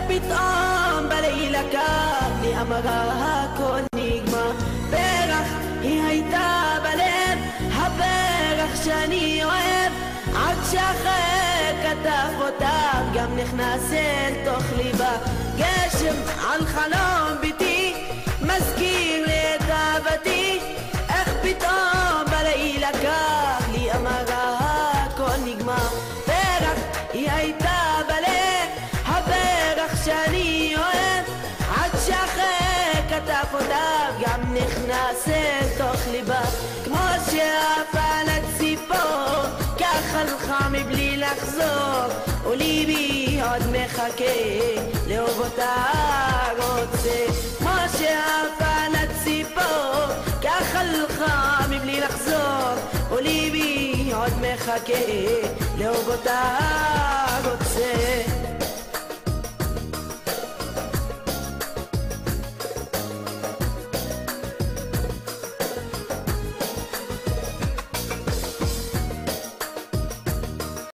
פתאום בלילה קר לי אמרה הכל נגמר. פרח היא הייתה בלב, הפרח שאני אוהב, עד שאחרי כתב אותה גם נכנס אל תוך ליבה. גשם על חלום ביתי מזכיר לי את אהבתי, איך פתאום בלילה קר לי אמרה הכל נגמר. פרח היא הייתה בלב, הפרח שאני אוהב, עד שאחרי כתב אותיו גם נכנס אל תוך ליבה. כמו שעפה לציפור כך הלכה מבלי לחזור, וליבי עוד מחכה לאהוב אותה רוצה. כמו שעפה לציפור כך הלכה מבלי לחזור, וליבי עוד מחכה לאהוב אותה רוצה.